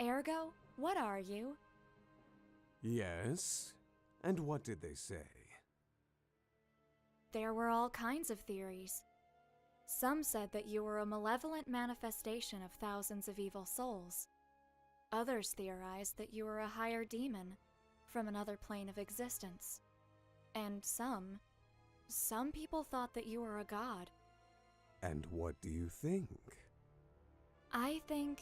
Ergo, what are you? Yes? And what did they say? There were all kinds of theories. Some said that you were a malevolent manifestation of thousands of evil souls. Others theorized that you were a higher demon from another plane of existence. And some people thought that you were a god. And what do you think? I think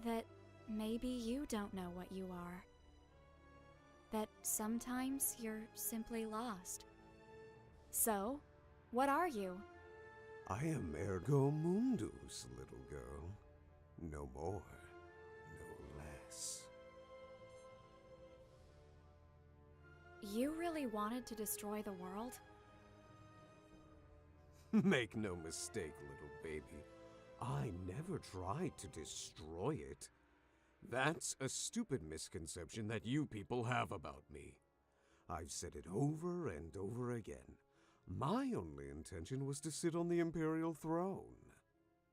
that maybe you don't know what you are. That sometimes you're simply lost. So, what are you? I am Ergo Mundus, little girl. No more, no less. You really wanted to destroy the world? Make no mistake, little baby. I never tried to destroy it. That's a stupid misconception that you people have about me. I've said it over and over again. My only intention was to sit on the Imperial throne.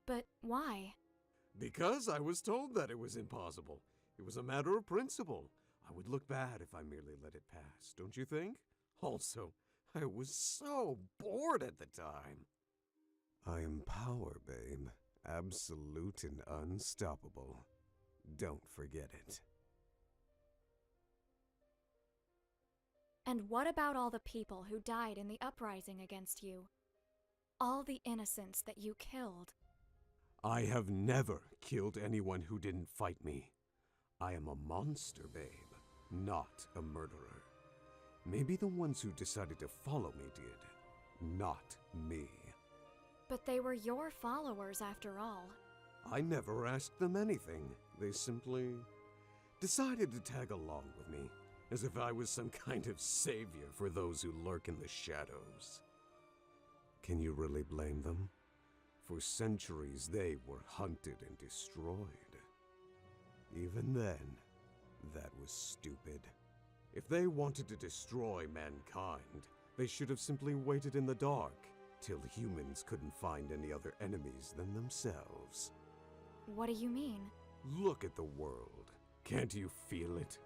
But why? Because I was told that it was impossible. It was a matter of principle. I would look bad if I merely let it pass, don't you think? Also, I was so bored at the time. I am power, babe. Absolute and unstoppable. Don't forget it. And what about all the people who died in the uprising against you? All the innocents that you killed? I have never killed anyone who didn't fight me. I am a monster, babe, not a murderer. Maybe the ones who decided to follow me did, not me. But they were your followers after all. I never asked them anything. They simply decided to tag along with me, as if I was some kind of savior for those who lurk in the shadows. Can you really blame them? For centuries they were hunted and destroyed. Even then, that was stupid. If they wanted to destroy mankind, they should have simply waited in the dark till humans couldn't find any other enemies than themselves. What do you mean? Look at the world. Can't you feel it?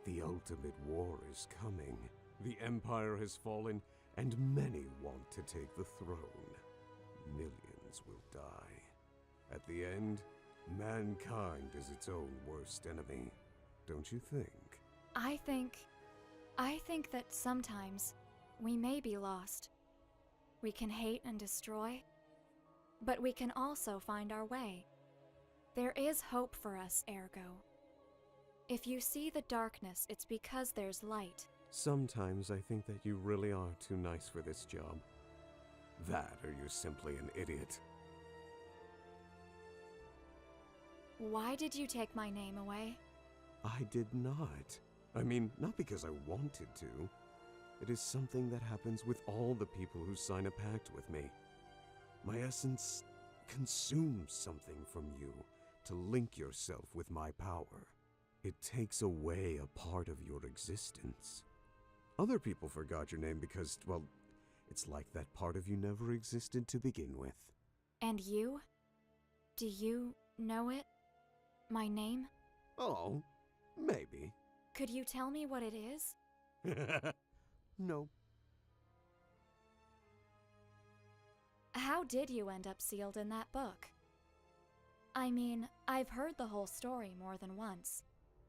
The ultimate war is coming. The Empire has fallen, and many want to take the throne. Millions will die. At the end, mankind is its own worst enemy. Don't you think? I think that sometimes we may be lost. We can hate and destroy, but we can also find our way. There is hope for us, Ergo. If you see the darkness, it's because there's light. Sometimes I think that you really are too nice for this job. That, or you're simply an idiot. Why did you take my name away? I did not. I mean, not because I wanted to. It is something that happens with all the people who sign a pact with me. My essence consumes something from you to link yourself with my power. It takes away a part of your existence. Other people forgot your name because, well, it's like that part of you never existed to begin with. And you? Do you know it? My name? Oh, maybe. Could you tell me what it is? No. How did you end up sealed in that book? I mean, I've heard the whole story more than once,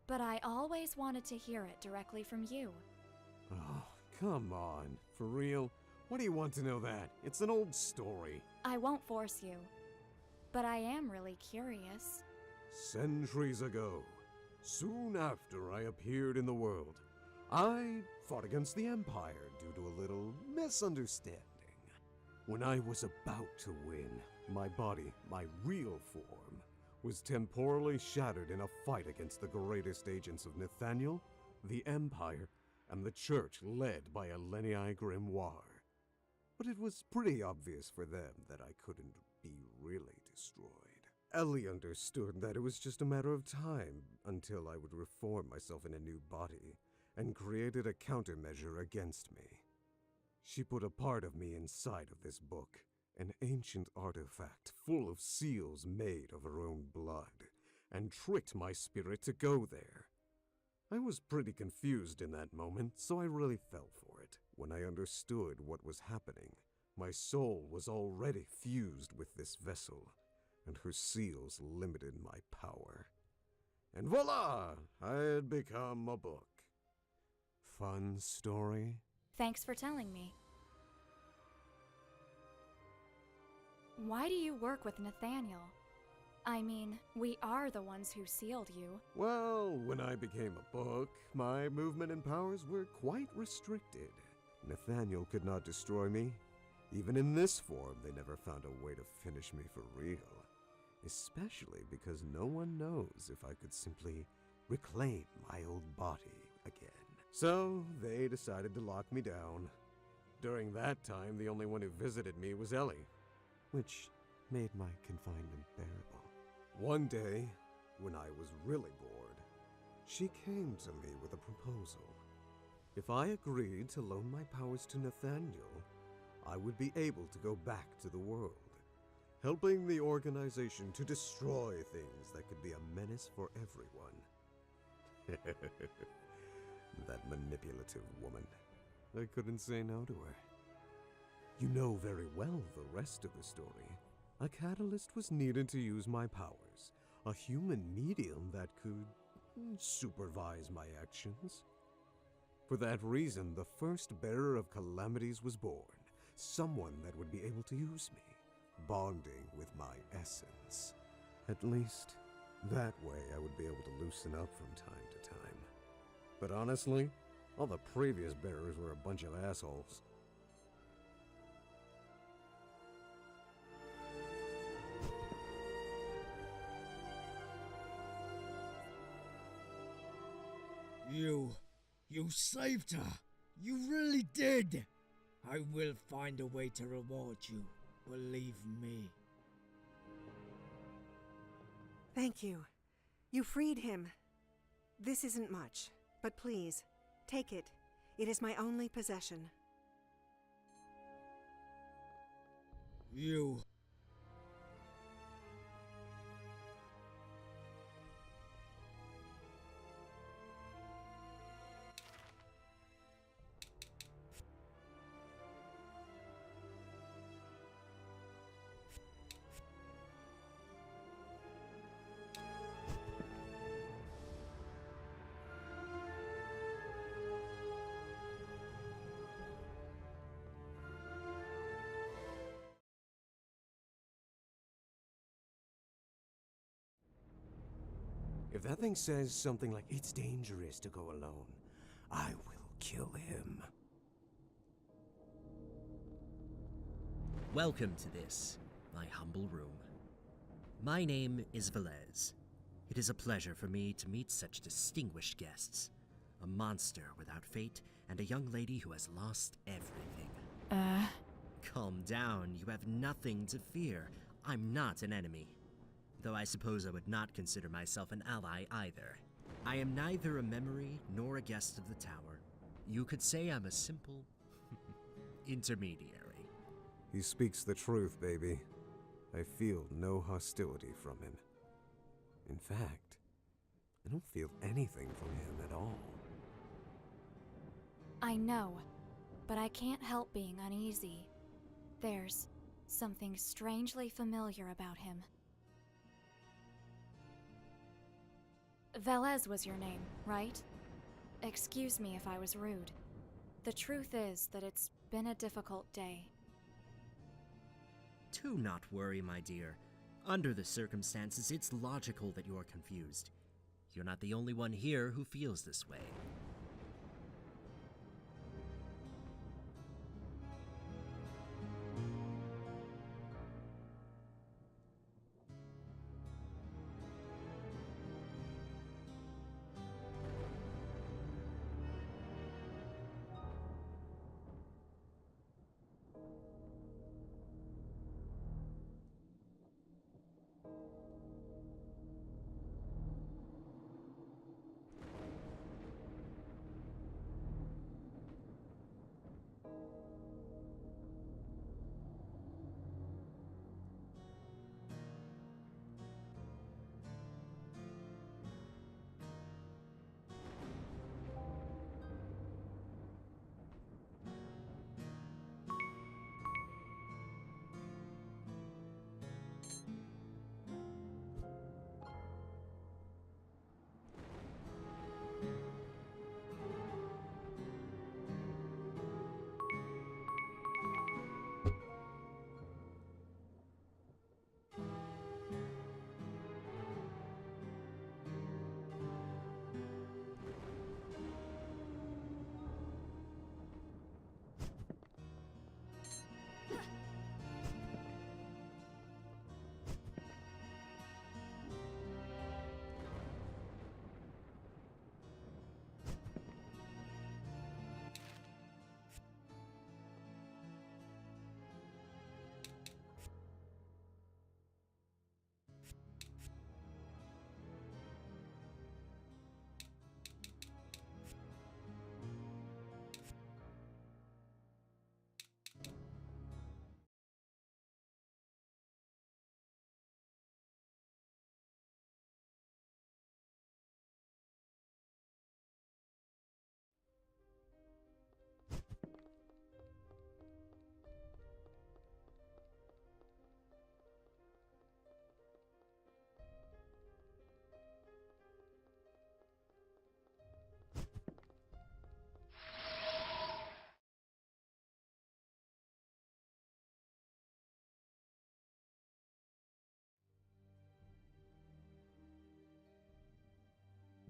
but I always wanted to hear it directly from you. Oh, come on. For real? What do you want to know that? It's an old story. I won't force you, but I am really curious. Centuries ago, soon after I appeared in the world, I fought against the Empire due to a little misunderstanding. When I was about to win, my body, my real form, was temporally shattered in a fight against the greatest agents of Nathaniel, the Empire, and the Church led by Elenii Grimoire. But it was pretty obvious for them that I couldn't be really destroyed. Ellie understood that it was just a matter of time until I would reform myself in a new body, and created a countermeasure against me. She put a part of me inside of this book, an ancient artifact full of seals made of her own blood, and tricked my spirit to go there. I was pretty confused in that moment, so I really fell for it. When I understood what was happening, my soul was already fused with this vessel, and her seals limited my power. And voila! I had become a book. Fun story? Thanks for telling me. Why do you work with Nathaniel? I mean, we are the ones who sealed you. Well, when I became a book, my movement and powers were quite restricted. Nathaniel could not destroy me. Even in this form, they never found a way to finish me for real. Especially because no one knows if I could simply reclaim my old body again. So, they decided to lock me down. During that time, the only one who visited me was Ellie, which made my confinement bearable. One day, when I was really bored, she came to me with a proposal. If I agreed to loan my powers to Nathaniel, I would be able to go back to the world, helping the organization to destroy things that could be a menace for everyone. That manipulative woman. I couldn't say no to her. You know very well the rest of the story. A catalyst was needed to use my powers, a human medium that could supervise my actions. For that reason, the first bearer of calamities was born, someone that would be able to use me, bonding with my essence. At least, that way I would be able to loosen up from time to time. But honestly, all the previous bearers were a bunch of assholes. You saved her. You really did. I will find a way to reward you. Believe me. Thank you. You freed him. This isn't much, but please, take it. It is my only possession. You... If that thing says something like, "It's dangerous to go alone," I will kill him. Welcome to this, my humble room. My name is Velez. It is a pleasure for me to meet such distinguished guests. A monster without fate, and a young lady who has lost everything. Calm down, you have nothing to fear. I'm not an enemy. Though I suppose I would not consider myself an ally either. I am neither a memory nor a guest of the tower. You could say I'm a simple intermediary. He speaks the truth, baby. I feel no hostility from him. In fact, I don't feel anything from him at all. I know, but I can't help being uneasy. There's something strangely familiar about him. Velez was your name, right? Excuse me if I was rude. The truth is that it's been a difficult day. Do not worry, my dear. Under the circumstances, it's logical that you are confused. You're not the only one here who feels this way.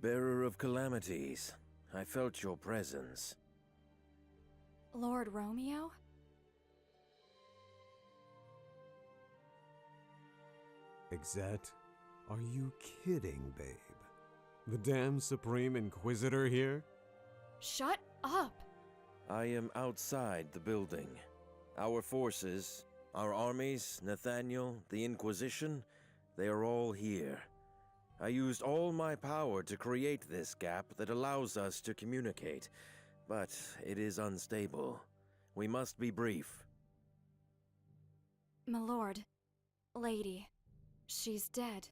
Bearer of calamities, I felt your presence. Lord Romeo? Exet, are you kidding, babe? The damn Supreme Inquisitor here? Shut up! I am outside the building. Our forces, our armies, Nathaniel, the Inquisition, they are all here. I used all my power to create this gap that allows us to communicate, but it is unstable. We must be brief. Milord, lady, she's dead.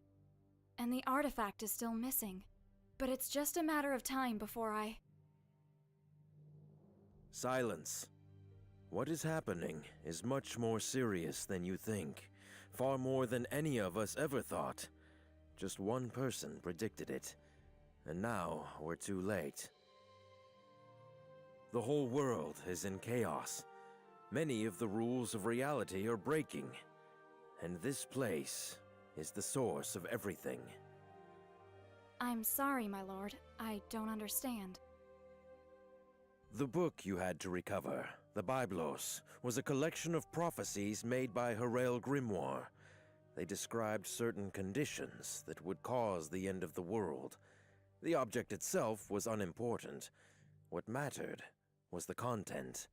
And the artifact is still missing. But it's just a matter of time before I... Silence. What is happening is much more serious than you think. Far more than any of us ever thought. Just one person predicted it. And now we're too late. The whole world is in chaos. Many of the rules of reality are breaking. And this place is the source of everything. I'm sorry, my lord. I don't understand. The book you had to recover, the Biblos, was a collection of prophecies made by Herael Grimoire. They described certain conditions that would cause the end of the world. The object itself was unimportant. What mattered was the content.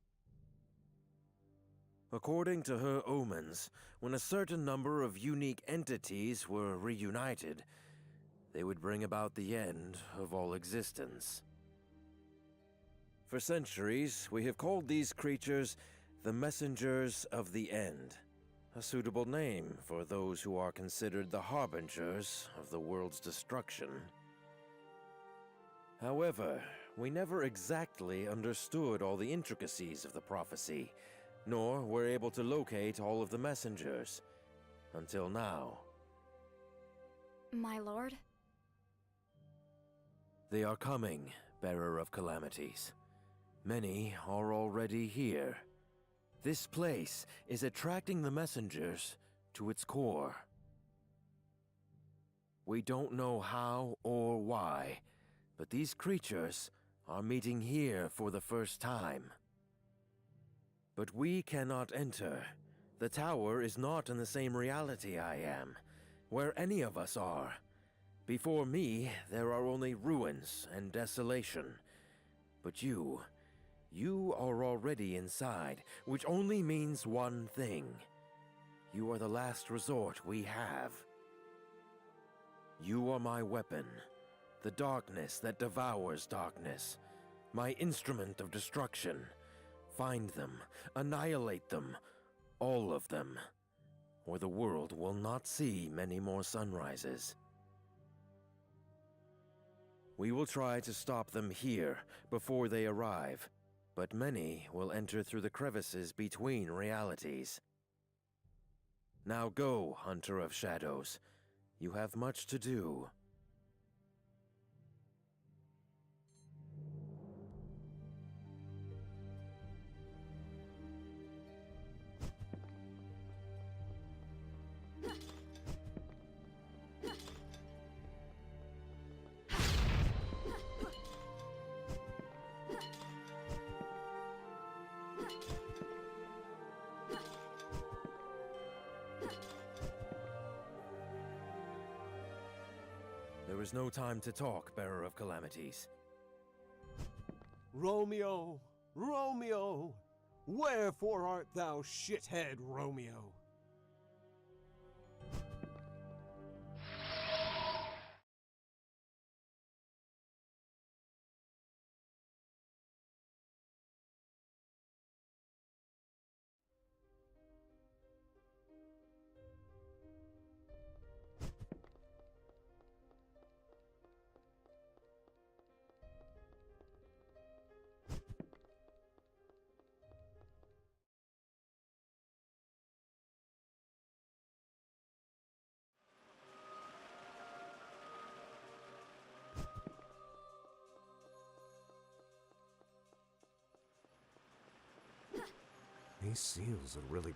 According to her omens, when a certain number of unique entities were reunited, they would bring about the end of all existence. For centuries, we have called these creatures the Messengers of the End, a suitable name for those who are considered the harbingers of the world's destruction. However, we never exactly understood all the intricacies of the prophecy, nor were able to locate all of the messengers, until now. My lord? They are coming, Bearer of Calamities. Many are already here. This place is attracting the messengers to its core. We don't know how or why, but these creatures are meeting here for the first time. But we cannot enter. The tower is not in the same reality I am, where any of us are. Before me, there are only ruins and desolation. But you are already inside, which only means one thing. You are the last resort we have. You are my weapon, the darkness that devours darkness, my instrument of destruction. Find them, annihilate them, all of them, or the world will not see many more sunrises. We will try to stop them here before they arrive, but many will enter through the crevices between realities. Now go, Hunter of Shadows. You have much to do. There is no time to talk, Bearer of Calamities. Romeo, Romeo, wherefore art thou, shithead Romeo? These seals are really